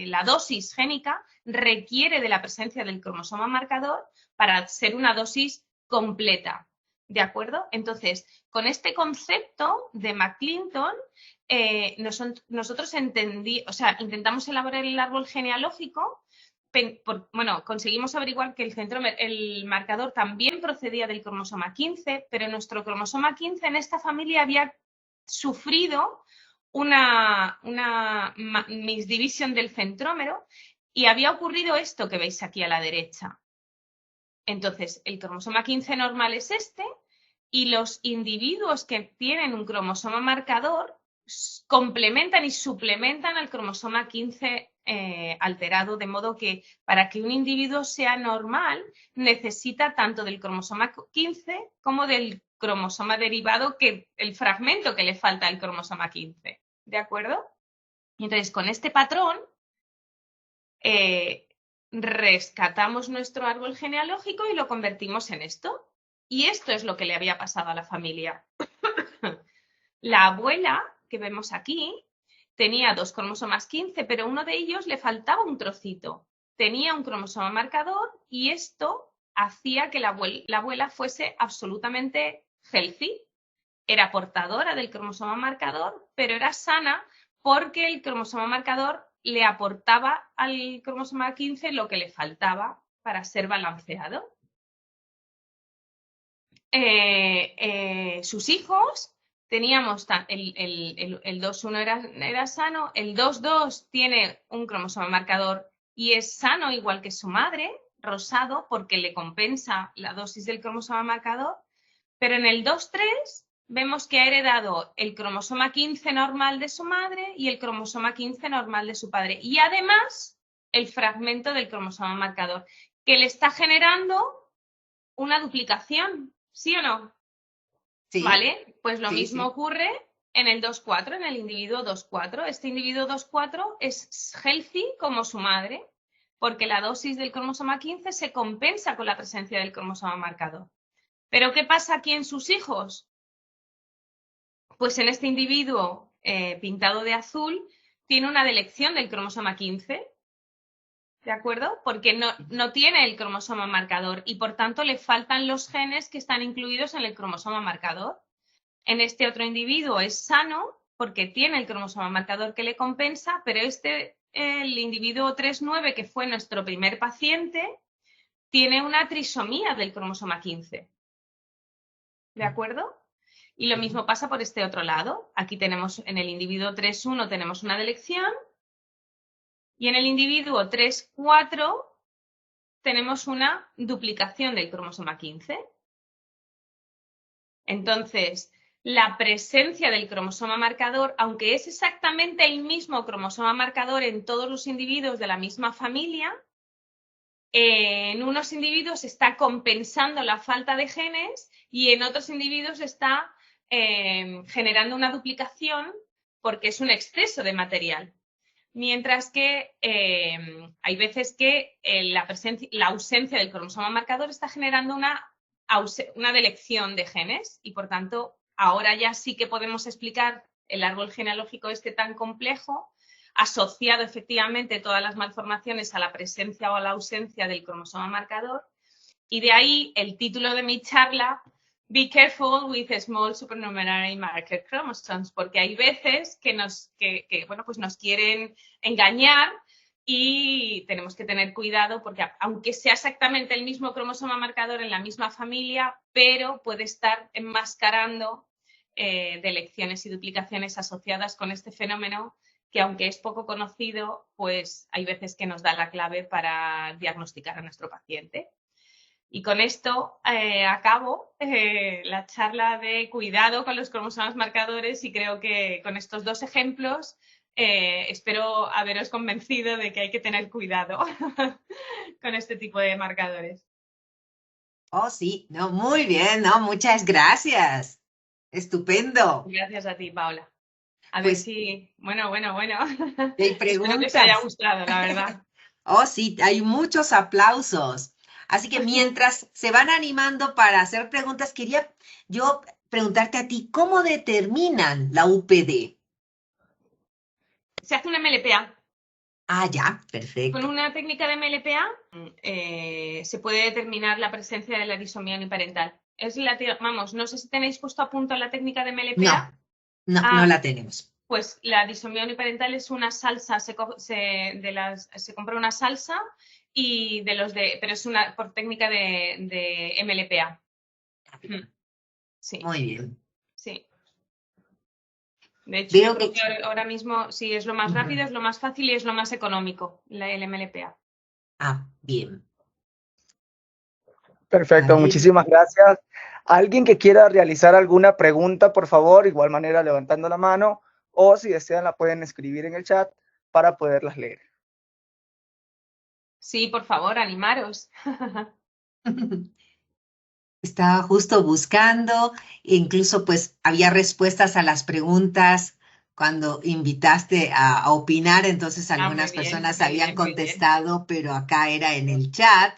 la dosis génica requiere de la presencia del cromosoma marcador para ser una dosis completa. ¿De acuerdo? Entonces, con este concepto de McClinton, nosotros intentamos elaborar el árbol genealógico. Bueno, conseguimos averiguar que el marcador también procedía del cromosoma 15, pero nuestro cromosoma 15 en esta familia había sufrido una misdivisión del centrómero y había ocurrido esto que veis aquí a la derecha. Entonces, el cromosoma 15 normal es este y los individuos que tienen un cromosoma marcador complementan y suplementan al cromosoma 15 alterado, de modo que para que un individuo sea normal necesita tanto del cromosoma 15 como del cromosoma derivado, el fragmento que le falta al cromosoma 15. ¿De acuerdo? Entonces, con este patrón rescatamos nuestro árbol genealógico y lo convertimos en esto. Y esto es lo que le había pasado a la familia. La abuela, que vemos aquí, tenía 2 cromosomas 15, pero uno de ellos le faltaba un trocito. Tenía un cromosoma marcador y esto hacía que la abuela fuese absolutamente healthy. Era portadora del cromosoma marcador, pero era sana porque el cromosoma marcador le aportaba al cromosoma 15 lo que le faltaba para ser balanceado. Sus hijos, teníamos el 2,1 era sano, el 2,2 tiene un cromosoma marcador y es sano igual que su madre, rosado, porque le compensa la dosis del cromosoma marcador, pero en el 2,3 vemos que ha heredado el cromosoma 15 normal de su madre y el cromosoma 15 normal de su padre. Y además, el fragmento del cromosoma marcador, que le está generando una duplicación, ¿sí o no? Sí. ¿Vale? Pues lo mismo sí. ocurre en el 2,4, en el individuo 2,4. Este individuo 2,4 es healthy como su madre, porque la dosis del cromosoma 15 se compensa con la presencia del cromosoma marcador. ¿Pero qué pasa aquí en sus hijos? Pues en este individuo pintado de azul tiene una delección del cromosoma 15, ¿de acuerdo? Porque no tiene el cromosoma marcador y por tanto le faltan los genes que están incluidos en el cromosoma marcador. En este otro individuo es sano porque tiene el cromosoma marcador que le compensa, pero el individuo 3,9, que fue nuestro primer paciente, tiene una trisomía del cromosoma 15. ¿De acuerdo? Y lo mismo pasa por este otro lado. Aquí tenemos en el individuo 3,1 tenemos una delección y en el individuo 3,4 tenemos una duplicación del cromosoma 15. Entonces, la presencia del cromosoma marcador, aunque es exactamente el mismo cromosoma marcador en todos los individuos de la misma familia, en unos individuos está compensando la falta de genes y en otros individuos está generando una duplicación porque es un exceso de material. Mientras que hay veces que la ausencia del cromosoma marcador está generando una delección de genes y, por tanto, ahora ya sí que podemos explicar el árbol genealógico tan complejo, asociado efectivamente todas las malformaciones a la presencia o a la ausencia del cromosoma marcador. Y de ahí el título de mi charla, Be careful with small supernumerary marker chromosomes, porque hay veces que nos quieren engañar y tenemos que tener cuidado porque aunque sea exactamente el mismo cromosoma marcador en la misma familia, pero puede estar enmascarando delecciones y duplicaciones asociadas con este fenómeno que, aunque es poco conocido, pues hay veces que nos da la clave para diagnosticar a nuestro paciente. Y con esto acabo la charla de cuidado con los cromosomas marcadores y creo que con estos 2 ejemplos espero haberos convencido de que hay que tener cuidado con este tipo de marcadores. Oh, sí, no, muy bien, no, muchas gracias. Estupendo. Gracias a ti, Paula. A Pues, ver si, bueno. hay preguntas. Espero que os haya gustado, la verdad. Oh, sí, hay muchos aplausos. Así que mientras se van animando para hacer preguntas, quería yo preguntarte a ti, ¿cómo determinan la UPD? Se hace una MLPA. Ah, ya, Con perfecto. una técnica de MLPA se puede determinar la presencia de la disomía uniparental. Vamos, no sé si tenéis puesto a punto la técnica de MLPA. No la tenemos. Pues la disomía uniparental es una salsa, se compra una salsa y pero es por técnica de MLPA. Sí, Muy bien. sí. De hecho, Veo yo creo que... que ahora mismo sí es lo más rápido, es lo más fácil y es lo más económico, el MLPA. Ah, bien. A Perfecto, ver. muchísimas gracias. ¿Alguien que quiera realizar alguna pregunta, por favor, igual manera levantando la mano, o si desean la pueden escribir en el chat para poderlas leer? Sí, por favor, animaros. Estaba justo buscando, incluso pues había respuestas a las preguntas cuando invitaste a opinar, entonces Muy algunas bien, personas muy habían bien, muy bien. contestado, pero acá era en el chat,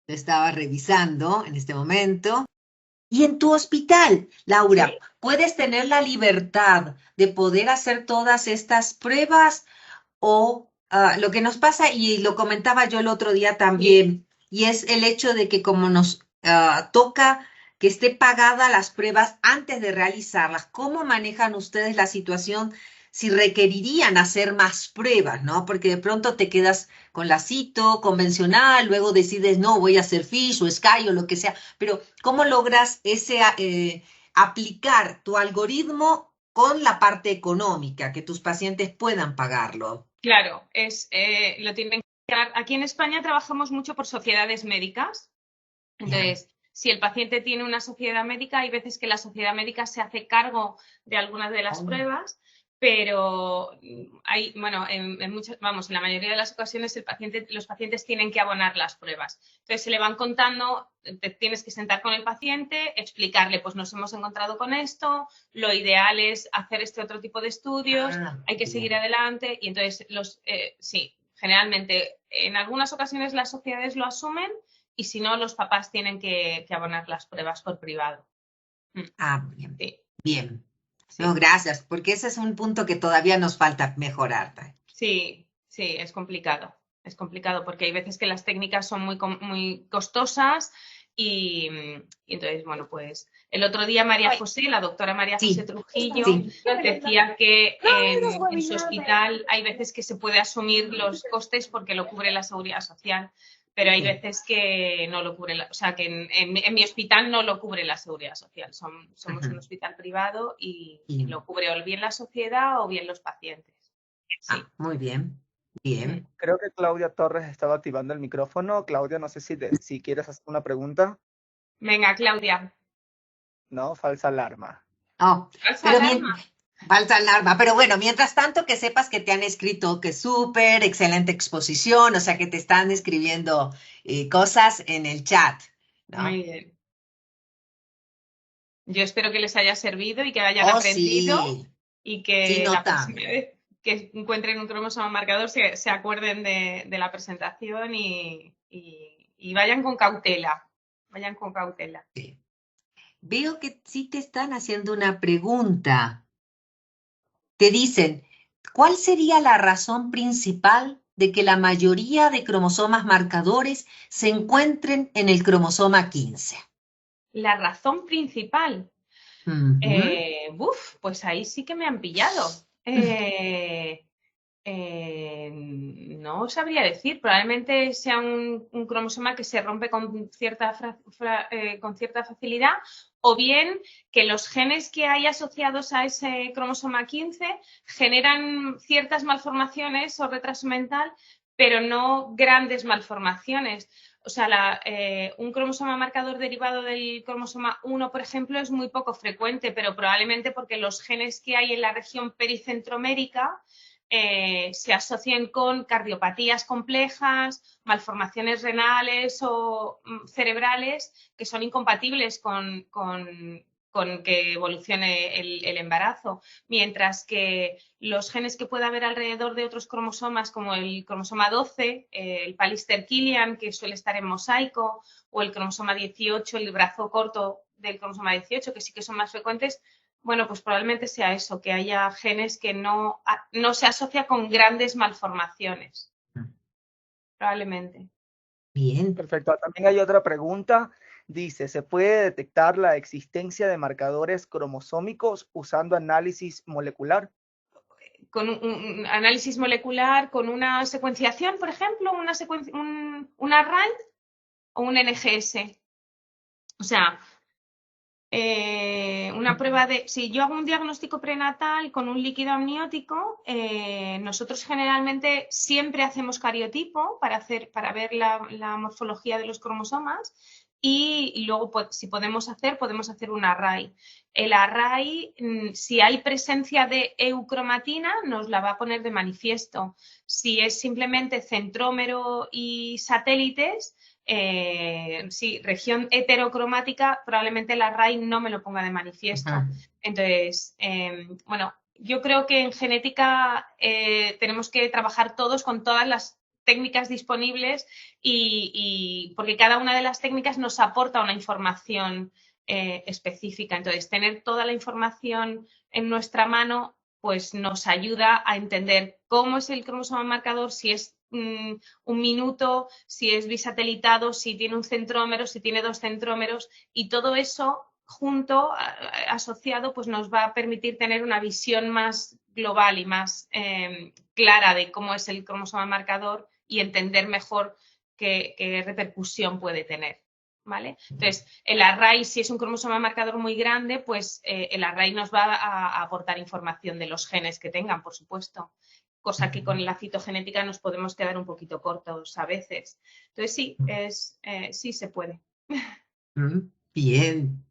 lo estaba revisando en este momento. Y en tu hospital, Laura, ¿Sí? ¿puedes tener la libertad de poder hacer todas estas pruebas o lo que nos pasa, y lo comentaba yo el otro día también, y es el hecho de que como nos toca que esté pagada las pruebas antes de realizarlas, ¿cómo manejan ustedes la situación si requerirían hacer más pruebas, ¿no? Porque de pronto te quedas con la cito convencional, luego decides, no, voy a hacer FISH o SCAI o lo que sea, pero ¿cómo logras aplicar tu algoritmo con la parte económica, que tus pacientes puedan pagarlo? Claro, lo tienen que hacer. Aquí en España trabajamos mucho por sociedades médicas. Ya. Entonces, si el paciente tiene una sociedad médica, hay veces que la sociedad médica se hace cargo de algunas de las pruebas, pero bueno, en la mayoría de las ocasiones los pacientes tienen que abonar las pruebas. Entonces, se le van contando, te tienes que sentar con el paciente, explicarle, pues nos hemos encontrado con esto, lo ideal es hacer este otro tipo de estudios, hay que seguir Bien. adelante, y entonces, sí, generalmente, en algunas ocasiones las sociedades lo asumen, y si no, los papás tienen que abonar las pruebas por privado. Bien. Sí, Bien. sí, No, gracias, porque ese es un punto que todavía nos falta mejorar. sí, sí, es complicado. Es complicado porque hay veces que las técnicas son muy costosas y entonces, bueno, pues el otro día la doctora María José Sí, Trujillo, sí. decía que en su hospital hay veces que se puede asumir los costes porque lo cubre la Seguridad Social, pero hay Sí. veces que no lo cubre, o sea, que en mi hospital no lo cubre la Seguridad Social. Somos un hospital privado y lo cubre o bien la sociedad o bien los pacientes. Sí. Muy bien. Bien. Creo que Claudia Torres estaba activando el micrófono. Claudia, no sé si quieres hacer una pregunta. Venga, Claudia. No, falsa alarma. Oh, ¿Falsa pero alarma? falta alarma. Pero bueno, mientras tanto que sepas que te han escrito que súper, excelente exposición, o sea que te están escribiendo cosas en el chat, Muy ¿no? bien. Yo espero que les haya servido y que hayan Oh, aprendido sí. y Sí, que la próxima notable. vez que encuentren un cromosoma marcador se acuerden de la presentación y vayan con cautela. Vayan con cautela. Sí. Veo que sí te están haciendo una pregunta. Te dicen, ¿cuál sería la razón principal de que la mayoría de cromosomas marcadores se encuentren en el cromosoma 15? La razón principal. Ujú. Pues ahí sí que me han pillado. No sabría decir, probablemente sea un cromosoma que se rompe con con cierta facilidad, o bien que los genes que hay asociados a ese cromosoma 15 generan ciertas malformaciones o retraso mental, pero no grandes malformaciones. O sea, un cromosoma marcador derivado del cromosoma 1, por ejemplo, es muy poco frecuente, pero probablemente porque los genes que hay en la región pericentromérica se asocien con cardiopatías complejas, malformaciones renales o cerebrales que son incompatibles con que evolucione el embarazo, mientras que los genes que pueda haber alrededor de otros cromosomas, como el cromosoma 12, el Pallister-Killian, que suele estar en mosaico, o el cromosoma 18, el brazo corto del cromosoma 18, que sí que son más frecuentes, bueno, pues probablemente sea eso, que haya genes que no se asocia con grandes malformaciones. Probablemente. Bien. Perfecto. También hay otra pregunta. Dice, ¿se puede detectar la existencia de marcadores cromosómicos usando análisis molecular? Con un análisis molecular, con una secuenciación, por ejemplo, una RAND o un NGS. O sea, una prueba de... Si yo hago un diagnóstico prenatal con un líquido amniótico, nosotros generalmente siempre hacemos cariotipo para ver la morfología de los cromosomas y luego, pues, si podemos hacer un array. El array, si hay presencia de eucromatina, nos la va a poner de manifiesto. Si es simplemente centrómero y satélites, sí, región heterocromática, probablemente el array no me lo ponga de manifiesto. Entonces, bueno, yo creo que en genética tenemos que trabajar todos con todas las técnicas disponibles y porque cada una de las técnicas nos aporta una información específica. Entonces, tener toda la información en nuestra mano pues nos ayuda a entender cómo es el cromosoma marcador, si es un minuto, si es bisatelitado, si tiene un centrómero, si tiene 2 centrómeros, y todo eso junto, asociado, pues nos va a permitir tener una visión más global y más clara de cómo es el cromosoma marcador y entender mejor qué repercusión puede tener. ¿Vale? Entonces, el array, si es un cromosoma marcador muy grande, pues el array nos va a aportar información de los genes que tengan, por supuesto, cosa que con la citogenética nos podemos quedar un poquito cortos a veces. Entonces, sí, sí se puede. Bien.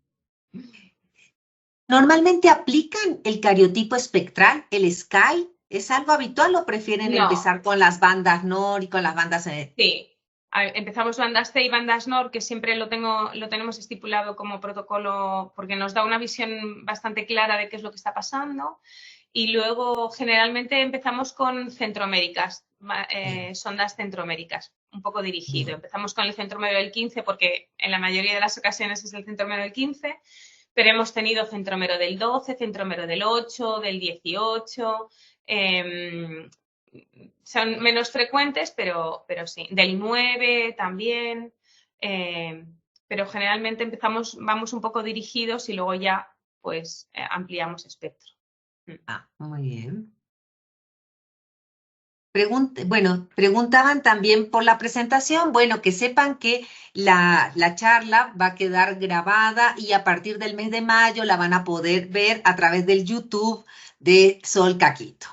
¿Normalmente aplican el cariotipo espectral, el SKY? ¿Es algo habitual o prefieren empezar con las bandas NOR y con las bandas... Sí. Empezamos bandas C y bandas NOR, que siempre lo tenemos estipulado como protocolo porque nos da una visión bastante clara de qué es lo que está pasando. Y luego generalmente empezamos con centroméricas, sondas centroméricas, un poco dirigido. Empezamos con el centrómero del 15 porque en la mayoría de las ocasiones es el centrómero del 15, pero hemos tenido centrómero del 12, centrómero del 8, del 18... son menos frecuentes, pero sí. Del 9 también, pero generalmente vamos un poco dirigidos y luego ya pues ampliamos espectro. Muy bien. Preguntaban también por la presentación, bueno, que sepan que la charla va a quedar grabada y a partir del mes de mayo la van a poder ver a través del YouTube de Sol Caquito.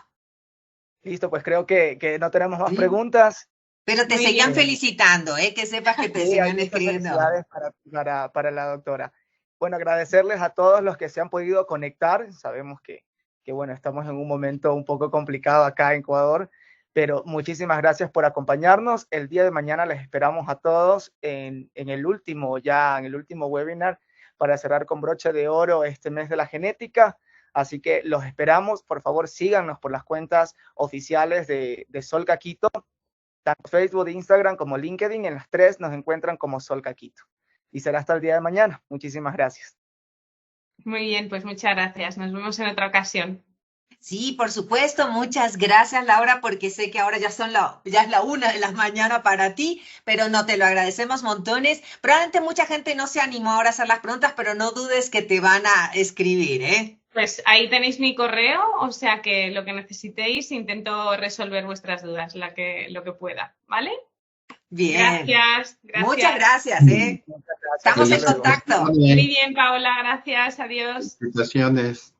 Listo, pues creo que no tenemos más preguntas. Pero te seguían felicitando, que sepas que te siguen escribiendo. Felicidades para la doctora. Bueno, agradecerles a todos los que se han podido conectar. Sabemos que bueno, estamos en un momento un poco complicado acá en Ecuador, pero muchísimas gracias por acompañarnos. El día de mañana les esperamos a todos en el último webinar para cerrar con broche de oro este mes de la genética. Así que los esperamos. Por favor, síganos por las cuentas oficiales de Sol Caquito, tanto Facebook, Instagram como LinkedIn. En las 3 nos encuentran como Sol Caquito. Y será hasta el día de mañana. Muchísimas gracias. Muy bien, pues muchas gracias. Nos vemos en otra ocasión. Sí, por supuesto. Muchas gracias, Laura, porque sé que ahora ya es la 1 de la mañana para ti, pero no, te lo agradecemos montones. Probablemente mucha gente no se animó ahora a hacer las preguntas, pero no dudes que te van a escribir, Pues ahí tenéis mi correo, o sea que lo que necesitéis, intento resolver vuestras dudas, lo que pueda, ¿vale? Bien. Gracias. Muchas gracias, Estamos en contacto. Muy bien, Paola, gracias, adiós. Felicitaciones.